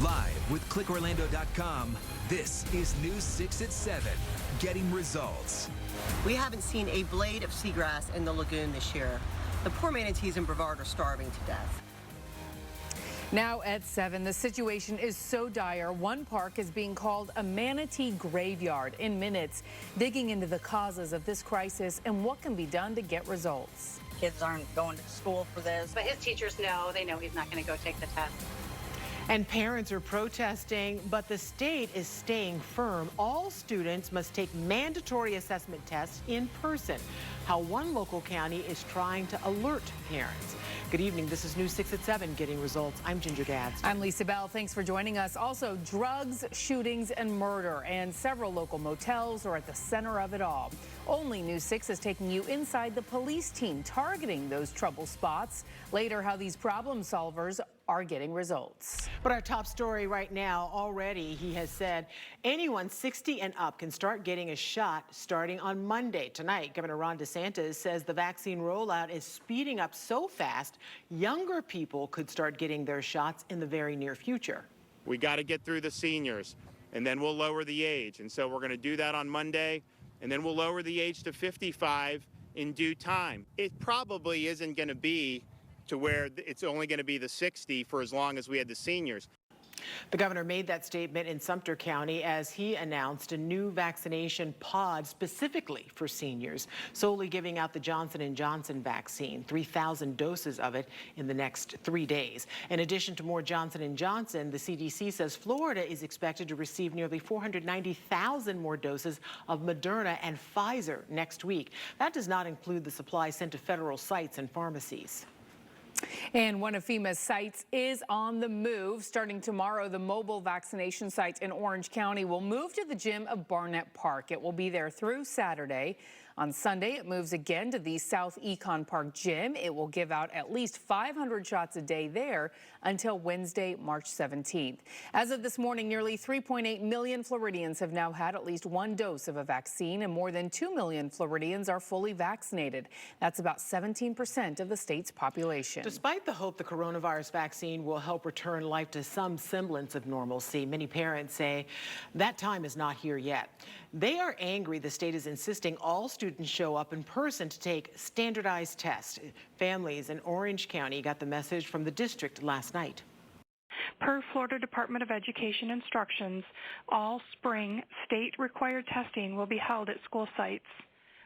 Live with ClickOrlando.com, this is News 6 at 7, getting results. We haven't seen a blade of seagrass in the lagoon this year. The poor manatees in Brevard are starving to death. Now at 7, the situation is so dire, one park is being called a manatee graveyard. In minutes, digging into the causes of this crisis and what can be done to get results. Kids aren't going to school for this. But his teachers know, they know he's not going to go take the test. And parents are protesting, but the state is staying firm. All students must take mandatory assessment tests in person. How one local county is trying to alert parents. Good evening. This is News 6 at 7, Getting Results. I'm Ginger Gadsden. I'm Lisa Bell. Thanks for joining us. Also, drugs, shootings, and murder, and several local motels are at the center of it all. Only News 6 is taking you inside the police team targeting those trouble spots. Later, how these problem solvers are getting results. But our top story right now, already he has said anyone 60 and up can start getting a shot starting on Monday. Tonight, Governor Ron DeSantis says the vaccine rollout is speeding up so fast, younger people could start getting their shots in the very near future. We got to get through the seniors, and then we'll lower the age. And so we're going to do that on Monday, and then we'll lower the age to 55 in due time. It probably isn't going to be to where it's only going to be the 60 for as long as we had the seniors. The governor made that statement in Sumter County as he announced a new vaccination pod specifically for seniors, solely giving out the Johnson & Johnson vaccine, 3,000 doses of it in the next 3 days. In addition to more Johnson & Johnson, the CDC says Florida is expected to receive nearly 490,000 more doses of Moderna and Pfizer next week. That does not include the supply sent to federal sites and pharmacies. And one of FEMA's sites is on the move. Starting tomorrow, the mobile vaccination site in Orange County will move to the gym of Barnett Park. It will be there through Saturday. On Sunday, it moves again to the South Econ Park gym. It will give out at least 500 shots a day there until Wednesday, March 17th. As of this morning, nearly 3.8 million Floridians have now had at least one dose of a vaccine, and more than 2 million Floridians are fully vaccinated. That's about 17% of the state's population. Despite the hope the coronavirus vaccine will help return life to some semblance of normalcy, many parents say that time is not here yet. They are angry the state is insisting all students show up in person to take standardized tests. Families in Orange County got the message from the district last night. Per Florida Department of Education instructions, all spring state-required testing will be held at school sites.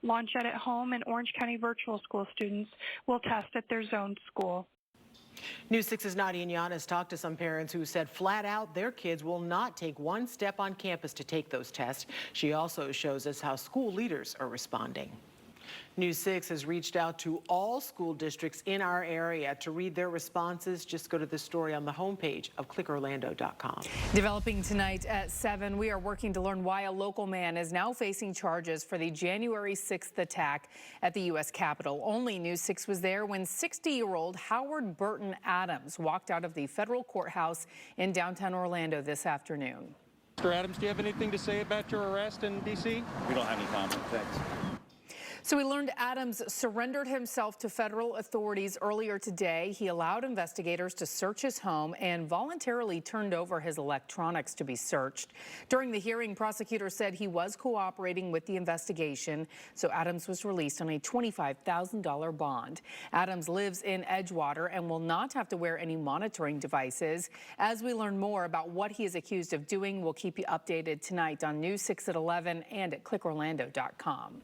Launchette at home and Orange County virtual school students will test at their zone school. News 6's Nadia Yanis talked to some parents who said flat out their kids will not take one step on campus to take those tests. She also shows us how school leaders are responding. News 6 has reached out to all school districts in our area. To read their responses, just go to the story on the homepage of ClickOrlando.com. Developing tonight at 7, we are working to learn why a local man is now facing charges for the January 6th attack at the U.S. Capitol. Only News 6 was there when 60-year-old Howard Burton Adams walked out of the federal courthouse in downtown Orlando this afternoon. Mr. Adams, do you have anything to say about your arrest in D.C.? We don't have any comment. Thanks. So we learned Adams surrendered himself to federal authorities earlier today. He allowed investigators to search his home and voluntarily turned over his electronics to be searched. During the hearing, prosecutors said he was cooperating with the investigation, so Adams was released on a $25,000 bond. Adams lives in Edgewater and will not have to wear any monitoring devices. As we learn more about what he is accused of doing, we'll keep you updated tonight on News 6 at 11 and at ClickOrlando.com.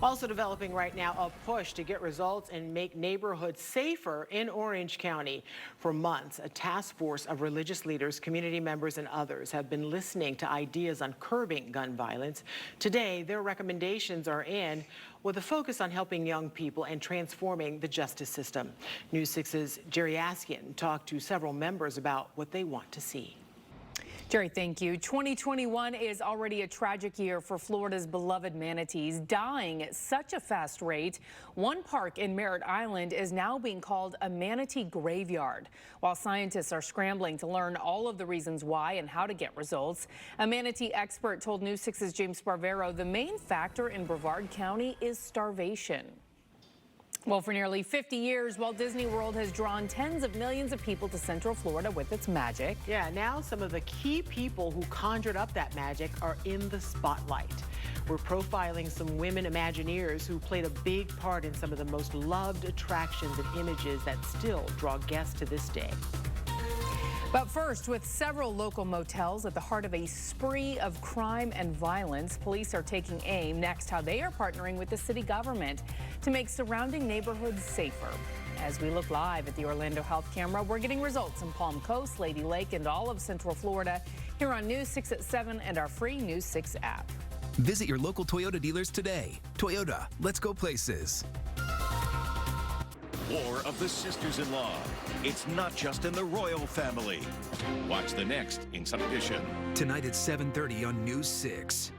Also developing right now, a push to get results and make neighborhoods safer in Orange County. For months, a task force of religious leaders, community members, and others have been listening to ideas on curbing gun violence. Today, their recommendations are in with a focus on helping young people and transforming the justice system. News 6's Jerry Askian talked to several members about what they want to see. Jerry, thank you. 2021 is already a tragic year for Florida's beloved manatees, dying at such a fast rate. One park in Merritt Island is now being called a manatee graveyard. While scientists are scrambling to learn all of the reasons why and how to get results, a manatee expert told News 6's James Sparvero the main factor in Brevard County is starvation. Well, for nearly 50 years, Walt Disney World has drawn tens of millions of people to Central Florida with its magic. Yeah, now some of the key people who conjured up that magic are in the spotlight. We're profiling some women Imagineers who played a big part in some of the most loved attractions and images that still draw guests to this day. But first, with several local motels at the heart of a spree of crime and violence, police are taking aim. Next, how they are partnering with the city government to make surrounding neighborhoods safer. As we look live at the Orlando Health Camera, we're getting results in Palm Coast, Lady Lake, and all of Central Florida here on News 6 at 7 and our free News 6 app. Visit your local Toyota dealers today. Toyota, let's go places. War of the Sisters-in-Law. It's not just in the royal family. Watch the next Inside Edition. Tonight at 7:30 on News 6.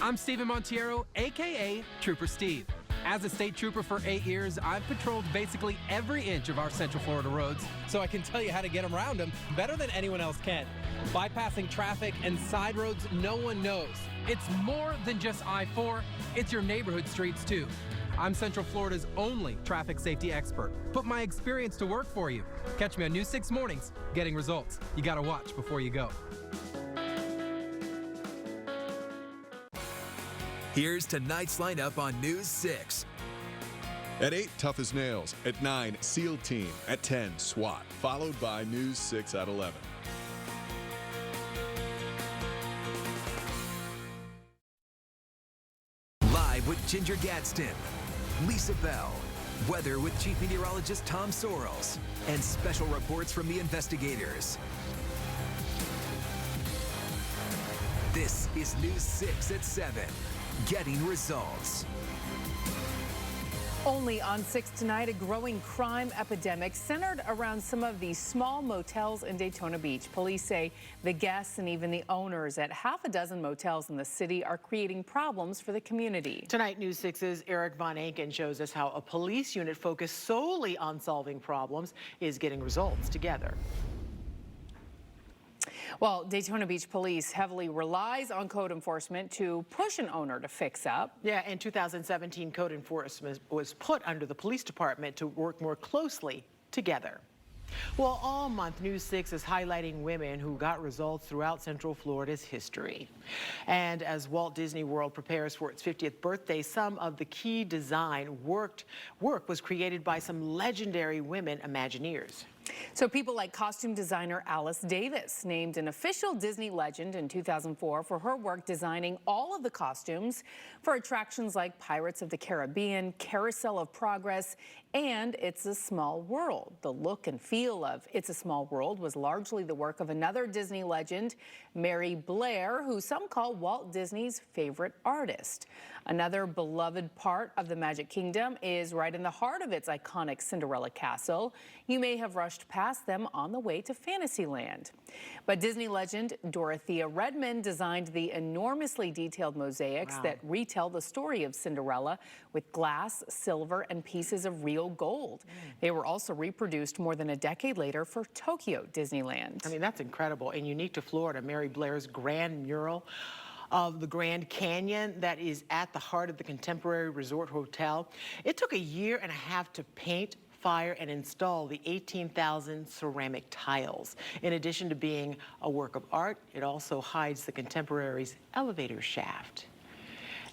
I'm Steven Montiero, a.k.a. Trooper Steve. As a state trooper for 8 years, I've patrolled basically every inch of our Central Florida roads, so I can tell you how to get around them better than anyone else can. Bypassing traffic and side roads no one knows. It's more than just I-4, it's your neighborhood streets too. I'm Central Florida's only traffic safety expert. Put my experience to work for you. Catch me on News 6 mornings, getting results. You gotta watch before you go. Here's tonight's lineup on News 6. At 8, Tough as Nails. At 9, SEAL Team. At 10, SWAT. Followed by News 6 at 11. Live with Ginger Gadsden, Lisa Bell, weather with Chief Meteorologist Tom Sorrells, and special reports from the investigators. This is News 6 at 7, getting results. Only on 6 tonight, a growing crime epidemic centered around some of these small motels in Daytona Beach. Police say the guests and even the owners at half a dozen motels in the city are creating problems for the community. Tonight, News 6's Eric Von Anken shows us how a police unit focused solely on solving problems is getting results together. Well, Daytona Beach Police heavily relies on code enforcement to push an owner to fix up. Yeah, in 2017, code enforcement was put under the police department to work more closely together. Well, all month, News 6 is highlighting women who got results throughout Central Florida's history. And as Walt Disney World prepares for its 50th birthday, some of the key design work was created by some legendary women Imagineers. So people like costume designer Alice Davis, named an official Disney legend in 2004 for her work designing all of the costumes for attractions like Pirates of the Caribbean, Carousel of Progress, and It's a Small World. The look and feel of It's a Small World was largely the work of another Disney legend, Mary Blair, who some call Walt Disney's favorite artist. Another beloved part of the Magic Kingdom is right in the heart of its iconic Cinderella castle. You may have rushed past them on the way to Fantasyland. But Disney legend Dorothea Redmond designed the enormously detailed mosaics that retell the story of Cinderella with glass, silver, and pieces of real gold. They were also reproduced more than a decade later for Tokyo Disneyland. I mean, that's incredible and unique to Florida. Mary Blair's grand mural of the Grand Canyon that is at the heart of the Contemporary Resort Hotel. It took 1.5 years to paint, fire, and install the 18,000 ceramic tiles. In addition to being a work of art, it also hides the Contemporary's elevator shaft.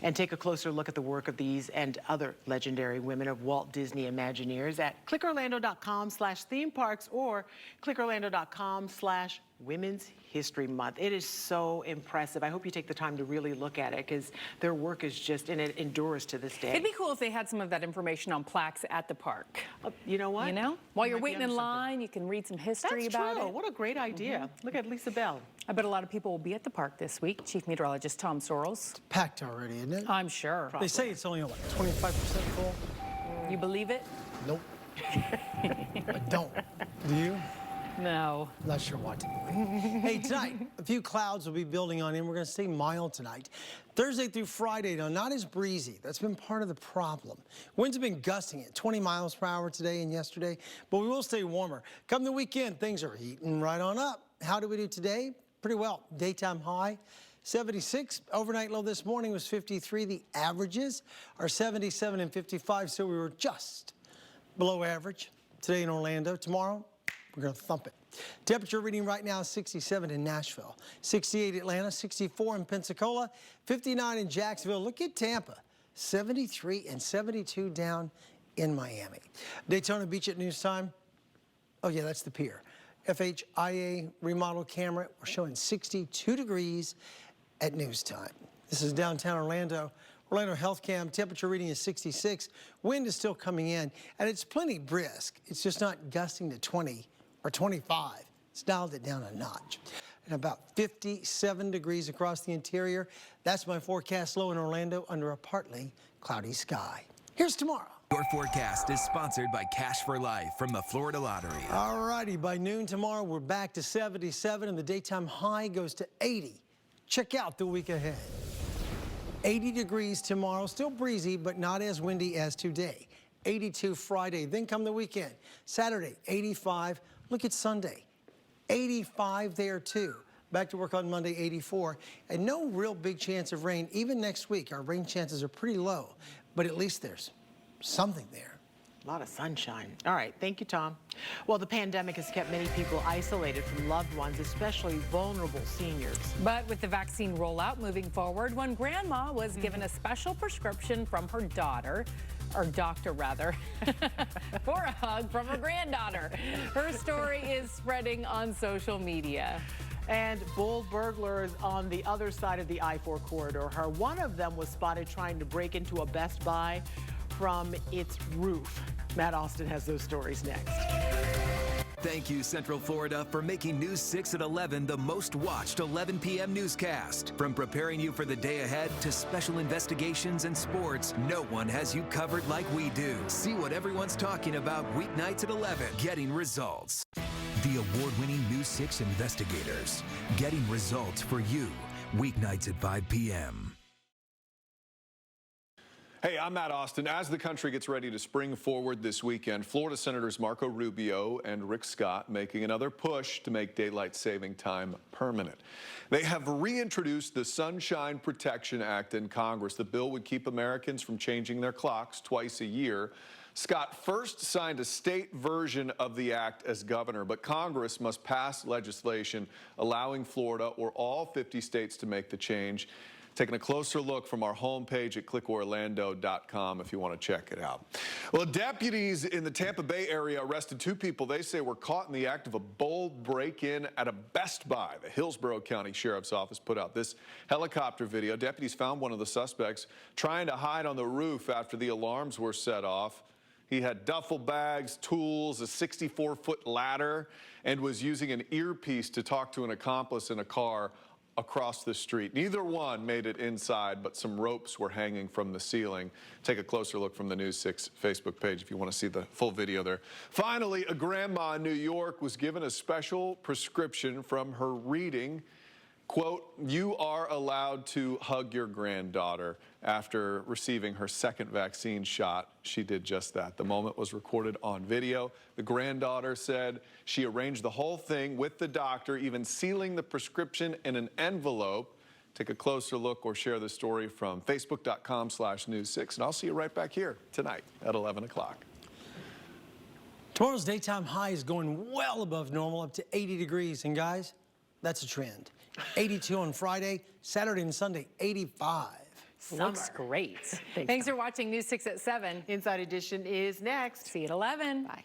And take a closer look at the work of these and other legendary women of Walt Disney Imagineers at clickorlando.com/theme parks or clickorlando.com/Women's History Month. It is so impressive. I hope you take the time to really look at it because their work is just, and it endures to this day. It'd be cool if they had some of that information on plaques at the park. You know what? You know? While you're waiting in line, you can read some history about it. What a great idea. Look at Lisa Bell. I bet a lot of people will be at the park this week. Chief Meteorologist Tom Sorrells. It's packed already, isn't it? I'm sure. They say it's only, what, 25% full? You believe it? Nope. I don't. Do you? No. Not sure what to believe. Hey, tonight, a few clouds will be building on in. We're going to stay mild tonight. Thursday through Friday, though, not as breezy. That's been part of the problem. Winds have been gusting at 20 miles per hour today and yesterday, but we will stay warmer. Come the weekend, things are heating right on up. How do we do today? Pretty well. Daytime high, 76. Overnight low this morning was 53. The averages are 77 and 55, so we were just below average today in Orlando. Tomorrow, we're going to thump it. Temperature reading right now is 67 in Nashville, 68 Atlanta, 64 in Pensacola, 59 in Jacksonville. Look at Tampa, 73 and 72 down in Miami. Daytona Beach at news time. Oh yeah, that's the pier. FHIA remodel camera. We're showing 62 degrees at news time. This is downtown Orlando. Orlando Health Cam, temperature reading is 66. Wind is still coming in, and it's plenty brisk. It's just not gusting to 20 or 25. It's dialed it down a notch. And about 57 degrees across the interior. That's my forecast low in Orlando under a partly cloudy sky. Here's tomorrow. Your forecast is sponsored by Cash for Life from the Florida Lottery. All righty, by noon tomorrow, we're back to 77, and the daytime high goes to 80. Check out the week ahead. 80 degrees tomorrow, still breezy, but not as windy as today. 82 Friday, then come the weekend. Saturday, 85. Look at Sunday, 85 there too. Back to work on Monday, 84. And no real big chance of rain, even next week. Our rain chances are pretty low, but at least there's something there. A lot of sunshine. All right, thank you, Tom. Well, the pandemic has kept many people isolated from loved ones, especially vulnerable seniors. But with the vaccine rollout moving forward, one grandma was given a special prescription from her daughter, or doctor rather, for a hug from her granddaughter. Her story is spreading on social media. And bold burglars on the other side of the I-4 corridor. One of them was spotted trying to break into a Best Buy from its roof. Matt Austin has those stories next. Thank you, Central Florida, for making News 6 at 11 the most watched 11 p.m. newscast. From preparing you for the day ahead to special investigations and sports, no one has you covered like we do. See what everyone's talking about weeknights at 11. Getting results. The award-winning News 6 investigators. Getting results for you. Weeknights at 5 p.m. Hey, I'm Matt Austin. As the country gets ready to spring forward this weekend, Florida Senators Marco Rubio and Rick Scott making another push to make daylight saving time permanent. They have reintroduced the Sunshine Protection Act in Congress. The bill would keep Americans from changing their clocks twice a year. Scott first signed a state version of the act as governor, but Congress must pass legislation allowing Florida or all 50 states to make the change. Taking a closer look from our homepage at clickorlando.com if you want to check it out. Well, deputies in the Tampa Bay area arrested two people they say were caught in the act of a bold break-in at a Best Buy. The Hillsborough County Sheriff's Office put out this helicopter video. Deputies found one of the suspects trying to hide on the roof after the alarms were set off. He had duffel bags, tools, a 64-foot ladder, and was using an earpiece to talk to an accomplice in a car across the street. Neither one made it inside, but some ropes were hanging from the ceiling. Take a closer look from the News 6 Facebook page if you want to see the full video there. Finally, a grandma in New York was given a special prescription from her reading. Quote, "You are allowed to hug your granddaughter." After receiving her second vaccine shot, she did just that. The moment was recorded on video. The granddaughter said she arranged the whole thing with the doctor, even sealing the prescription in an envelope. Take a closer look or share the story from facebook.com/news6, and I'll see you right back here tonight at 11 o'clock. Tomorrow's daytime high is going well above normal, up to 80 degrees. And guys, that's a trend. 82 on Friday, Saturday and Sunday, 85. Looks great. Thanks for watching News 6 at 7. Inside Edition is next. See you at 11. Bye.